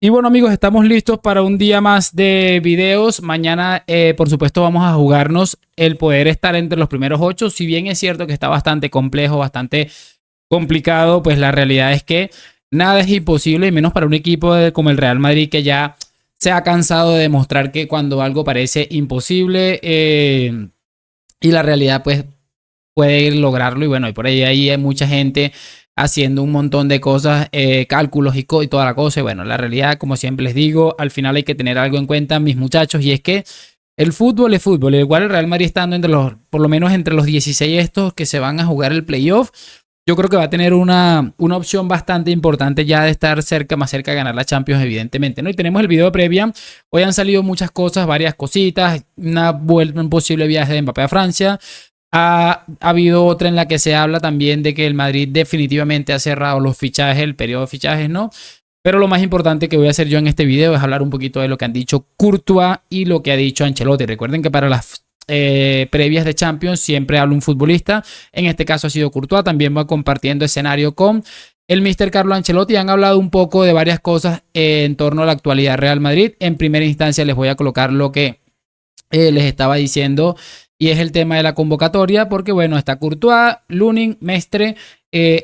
Y bueno amigos, estamos listos para un día más de videos. Mañana, por supuesto, vamos a jugarnos el poder estar entre los primeros 8. Si bien es cierto que está bastante complejo, bastante complicado, pues la realidad es que nada es imposible, y menos para un equipo como el Real Madrid, que ya se ha cansado de demostrar que cuando algo parece imposible, y la realidad pues puede lograrlo. Y bueno, y por ahí hay mucha gente haciendo un montón de cosas, cálculos y toda la cosa. Y bueno, la realidad, como siempre les digo, al final hay que tener algo en cuenta, mis muchachos, y es que el fútbol es fútbol. Igual el Real Madrid estando entre los, por lo menos entre los 16 estos que se van a jugar el playoff, yo creo que va a tener una opción bastante importante ya de estar cerca, más cerca de ganar la Champions, evidentemente, ¿no? Y tenemos el video previa. Hoy han salido muchas cosas, varias cositas, una vuelta, un posible viaje de Mbappé a Francia. Ha habido otra en la que se habla también de que el Madrid definitivamente ha cerrado los fichajes, el periodo de fichajes, ¿no? Pero lo más importante que voy a hacer yo en este video es hablar un poquito de lo que han dicho Courtois y lo que ha dicho Ancelotti. Recuerden que para las previas de Champions siempre habla un futbolista. En este caso ha sido Courtois. También va compartiendo escenario con el Mr. Carlo Ancelotti. Han hablado un poco de varias cosas en torno a la actualidad Real Madrid. En primera instancia les voy a colocar lo que les estaba diciendo, y es el tema de la convocatoria, porque bueno, está Courtois, Lunin, Mestre,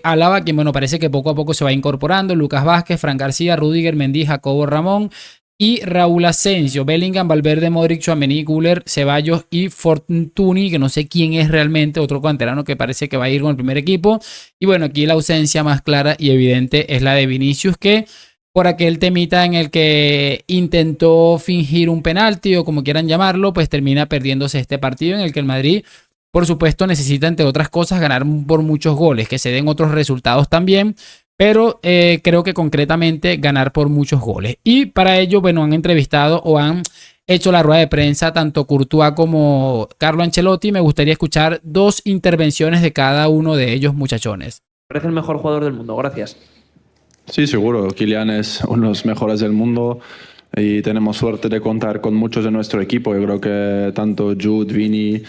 Alaba, quien bueno, parece que poco a poco se va incorporando, Lucas Vázquez, Fran García, Rudiger, Mendy, Jacobo Ramón y Raúl Asensio, Bellingham, Valverde, Modric, Tchouaméni, Güler, Ceballos y Fortuny, que no sé quién es realmente, otro canterano que parece que va a ir con el primer equipo. Y bueno, aquí la ausencia más clara y evidente es la de Vinicius, que por aquel temita en el que intentó fingir un penalti o como quieran llamarlo, pues termina perdiéndose este partido en el que el Madrid, por supuesto, necesita, entre otras cosas, ganar por muchos goles, que se den otros resultados también, pero creo que concretamente ganar por muchos goles. Y para ello, bueno, han entrevistado o han hecho la rueda de prensa tanto Courtois como Carlo Ancelotti. Me gustaría escuchar dos intervenciones de cada uno de ellos, muchachones. Parece el mejor jugador del mundo, gracias. Sí, seguro. Kylian es uno de los mejores del mundo y tenemos suerte de contar con muchos de nuestro equipo. Yo creo que tanto Jude, Vini,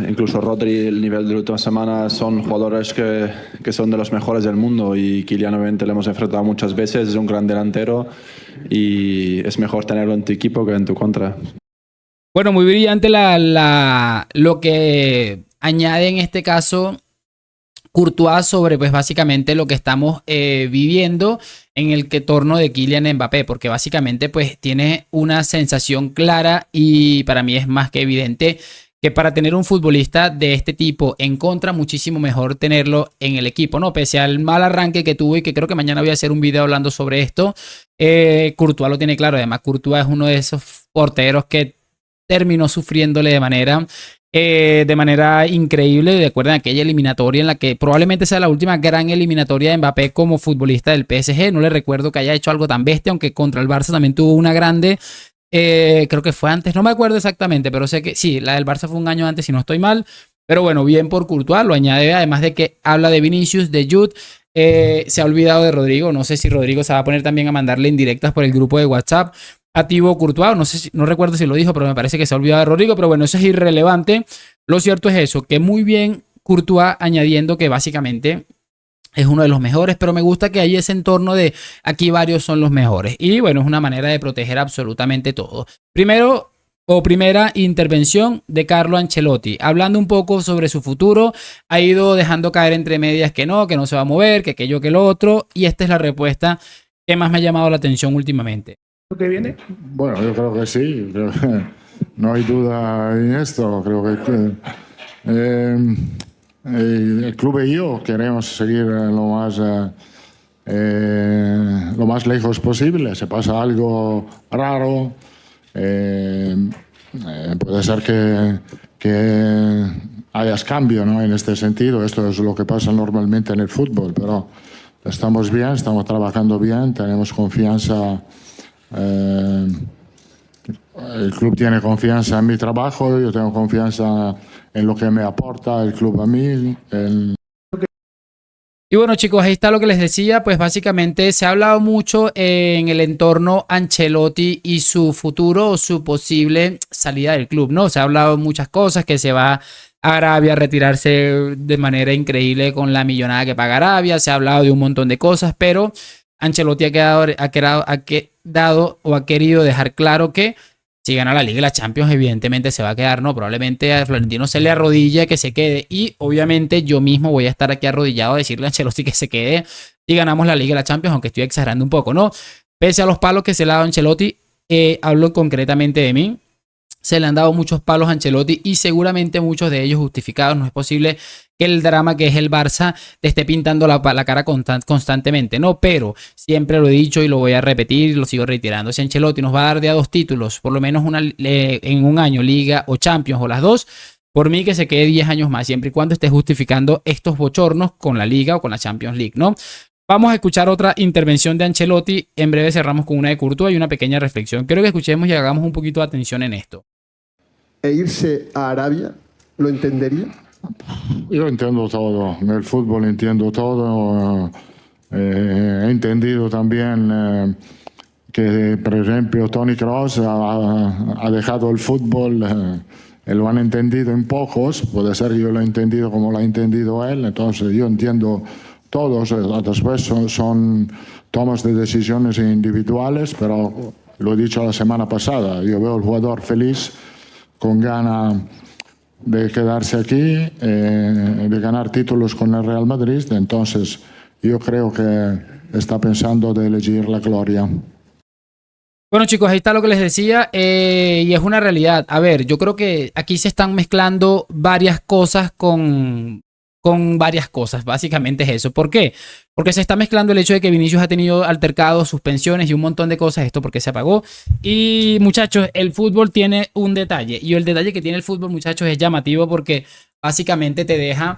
incluso Rodri, el nivel de la última semana, son jugadores que son de los mejores del mundo, y Kylian obviamente lo hemos enfrentado muchas veces, es un gran delantero y es mejor tenerlo en tu equipo que en tu contra. Bueno, muy brillante lo que añade en este caso Courtois sobre pues básicamente lo que estamos viviendo en el que torno de Kylian Mbappé, porque básicamente pues tiene una sensación clara, y para mí es más que evidente que para tener un futbolista de este tipo en contra, muchísimo mejor tenerlo en el equipo, ¿no? Pese al mal arranque que tuvo, y que creo que mañana voy a hacer un video hablando sobre esto, Courtois lo tiene claro. Además, Courtois es uno de esos porteros que terminó sufriéndole de manera increíble. Recuerden aquella eliminatoria en la que probablemente sea la última gran eliminatoria de Mbappé como futbolista del PSG. No le recuerdo que haya hecho algo tan bestia, aunque contra el Barça también tuvo una grande. Creo que fue antes, no me acuerdo exactamente, pero sé que sí, la del Barça fue un año antes, si no estoy mal. Pero bueno, bien por Courtois, lo añade, además de que habla de Vinicius, de Jude. Se ha olvidado de Rodrigo. No sé si Rodrigo se va a poner también a mandarle indirectas por el grupo de WhatsApp a Thibaut Courtois. No sé no recuerdo si lo dijo, pero me parece que se ha olvidado de Rodrigo. Pero bueno, eso es irrelevante. Lo cierto es eso, que muy bien Courtois, añadiendo que básicamente es uno de los mejores, pero me gusta que hay ese entorno de aquí varios son los mejores. Y bueno, es una manera de proteger absolutamente todo. Primero, o primera intervención de Carlo Ancelotti, hablando un poco sobre su futuro. Ha ido dejando caer entre medias que no se va a mover, que aquello, que lo otro. Y esta es la respuesta que más me ha llamado la atención últimamente. ¿Lo que viene? Bueno, yo creo que sí. Creo que no hay duda en esto. Creo que el club y yo queremos seguir lo más lejos posible. Si pasa algo raro, puede ser que hayas cambio, ¿no? En este sentido. Esto es lo que pasa normalmente en el fútbol, pero estamos bien, estamos trabajando bien, tenemos confianza. El club tiene confianza en mi trabajo, yo tengo confianza en lo que me aporta el club a mí. Y bueno, chicos, ahí está lo que les decía. Pues básicamente se ha hablado mucho en el entorno Ancelotti y su futuro o su posible salida del club, ¿no? Se ha hablado muchas cosas, que se va a Arabia a retirarse de manera increíble con la millonada que paga Arabia. Se ha hablado de un montón de cosas, pero Ancelotti ha querido dejar claro que si gana la Liga y la Champions, evidentemente se va a quedar, ¿no? Probablemente a Florentino se le arrodilla que se quede. Y obviamente yo mismo voy a estar aquí arrodillado a decirle a Ancelotti que se quede y ganamos la Liga y la Champions, aunque estoy exagerando un poco, ¿no? Pese a los palos que se le ha dado a Ancelotti, hablo concretamente de mí. Se le han dado muchos palos a Ancelotti y seguramente muchos de ellos justificados. No es posible que el drama que es el Barça te esté pintando la cara constantemente, ¿no? Pero siempre lo he dicho y lo voy a repetir y lo sigo reiterando. Si Ancelotti nos va a dar de a 2 títulos, por lo menos en un año, Liga o Champions o las dos, por mí que se quede 10 años más, siempre y cuando esté justificando estos bochornos con la Liga o con la Champions League, ¿no? Vamos a escuchar otra intervención de Ancelotti. En breve cerramos con una de Courtois y una pequeña reflexión. Quiero que escuchemos y hagamos un poquito de atención en esto. E irse a Arabia, ¿lo entendería? Yo entiendo todo, en el fútbol entiendo todo. He entendido también que, por ejemplo, Toni Kroos ha dejado el fútbol. Lo han entendido en pocos, puede ser que yo lo he entendido como lo ha entendido él, entonces yo entiendo todos. Después son tomas de decisiones individuales, pero lo he dicho la semana pasada, yo veo al jugador feliz, con ganas de quedarse aquí, de ganar títulos con el Real Madrid, entonces yo creo que está pensando de elegir la gloria. Bueno, chicos, ahí está lo que les decía y es una realidad. A ver, yo creo que aquí se están mezclando varias cosas con varias cosas. Básicamente es eso. ¿Por qué? Porque se está mezclando el hecho de que Vinicius ha tenido altercados, suspensiones y un montón de cosas. Esto porque se apagó. Y muchachos, el fútbol tiene un detalle. Y el detalle que tiene el fútbol, muchachos, es llamativo porque básicamente te deja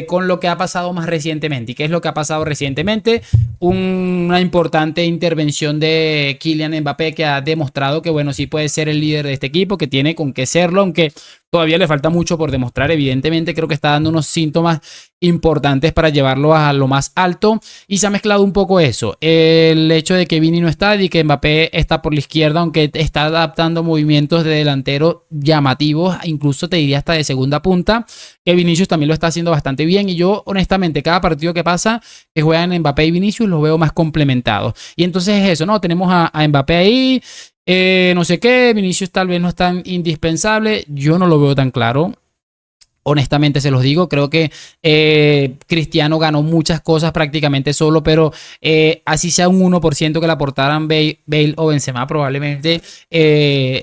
con lo que ha pasado más recientemente. ¿Y qué es lo que ha pasado recientemente? Una importante intervención de Kylian Mbappé, que ha demostrado que, bueno, sí puede ser el líder de este equipo, que tiene con qué serlo, aunque todavía le falta mucho por demostrar. Evidentemente creo que está dando unos síntomas importantes para llevarlo a lo más alto, y se ha mezclado un poco eso, el hecho de que Vini no está y que Mbappé está por la izquierda, aunque está adaptando movimientos de delantero llamativos, incluso te diría hasta de segunda punta, que Vinicius también lo está haciendo bastante bien. Y yo honestamente cada partido que pasa que juegan Mbappé y Vinicius los veo más complementados, y entonces es eso, ¿no? Tenemos a Mbappé ahí, no sé qué, Vinicius tal vez no es tan indispensable, yo no lo veo tan claro. Honestamente se los digo, creo que Cristiano ganó muchas cosas prácticamente solo, pero así sea un 1% que le aportaran Bale o Benzema, probablemente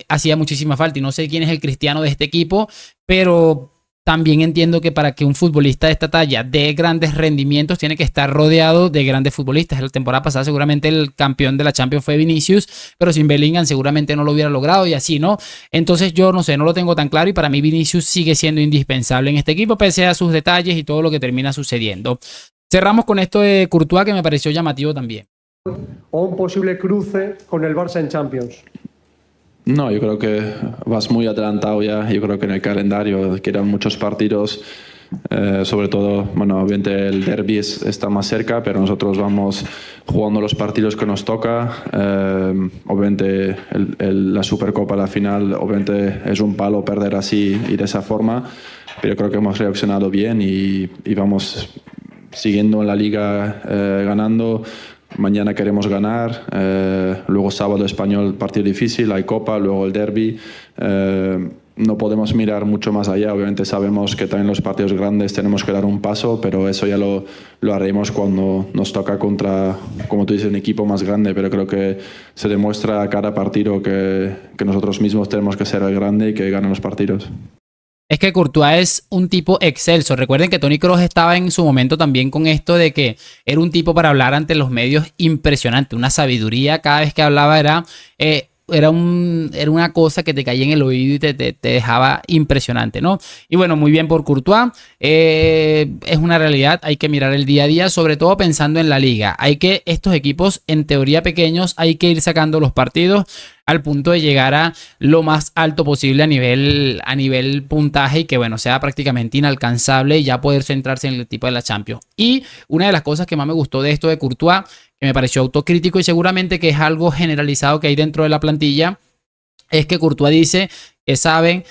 hacía muchísima falta. Y no sé quién es el Cristiano de este equipo, pero también entiendo que para que un futbolista de esta talla dé grandes rendimientos tiene que estar rodeado de grandes futbolistas. La temporada pasada seguramente el campeón de la Champions fue Vinicius, pero sin Bellingham seguramente no lo hubiera logrado, y así, ¿no? Entonces yo no sé, no lo tengo tan claro, y para mí Vinicius sigue siendo indispensable en este equipo pese a sus detalles y todo lo que termina sucediendo. Cerramos con esto de Courtois, que me pareció llamativo también. ¿O un posible cruce con el Barça en Champions? No, yo creo que vas muy adelantado ya. Yo creo que en el calendario quedan muchos partidos, sobre todo, bueno, obviamente el derbi está más cerca, pero nosotros vamos jugando los partidos que nos toca. Obviamente la Supercopa, la final, obviamente es un palo perder así y de esa forma, pero creo que hemos reaccionado bien y vamos siguiendo en la liga, ganando. Mañana queremos ganar, luego sábado Español, partido difícil, hay Copa, luego el derbi. No podemos mirar mucho más allá, obviamente sabemos que también los partidos grandes tenemos que dar un paso, pero eso ya lo haremos cuando nos toca contra, como tú dices, un equipo más grande, pero creo que se demuestra a cada partido que nosotros mismos tenemos que ser el grande y que ganen los partidos. Es que Courtois es un tipo excelso. Recuerden que Toni Kroos estaba en su momento también con esto de que era un tipo para hablar ante los medios impresionante. Una sabiduría, cada vez que hablaba era una cosa que te caía en el oído y te dejaba impresionante, ¿no? Y bueno, muy bien por Courtois. Es una realidad, hay que mirar el día a día, sobre todo pensando en la liga. Estos equipos, en teoría pequeños, hay que ir sacando los partidos al punto de llegar a lo más alto posible a nivel puntaje, y que, bueno, sea prácticamente inalcanzable y ya poder centrarse en el tipo de la Champions. Y una de las cosas que más me gustó de esto de Courtois, que me pareció autocrítico y seguramente que es algo generalizado que hay dentro de la plantilla, es que Courtois dice que saben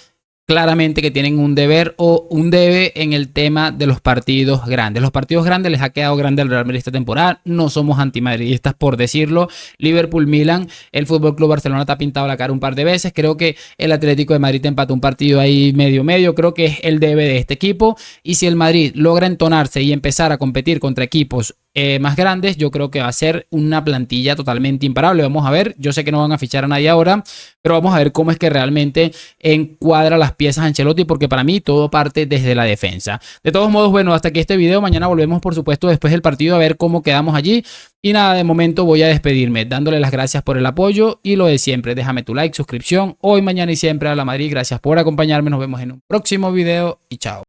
claramente que tienen un deber o un debe en el tema de los partidos grandes. Los partidos grandes les ha quedado grande al Real Madrid esta temporada. No somos antimadridistas por decirlo. Liverpool, Milan, el Fútbol Club Barcelona te ha pintado la cara un par de veces. Creo que el Atlético de Madrid te empató un partido ahí medio. Creo que es el debe de este equipo. Y si el Madrid logra entonarse y empezar a competir contra equipos más grandes, yo creo que va a ser una plantilla totalmente imparable. Vamos a ver, yo sé que no van a fichar a nadie ahora, pero vamos a ver cómo es que realmente encuadra las piezas Ancelotti, porque para mí todo parte desde la defensa. De todos modos, bueno, hasta aquí este video. Mañana volvemos, por supuesto, después del partido a ver cómo quedamos allí. Y nada, de momento voy a despedirme dándole las gracias por el apoyo y lo de siempre, déjame tu like, suscripción, hoy, mañana y siempre a la Madrid. Gracias por acompañarme, nos vemos en un próximo video y chao.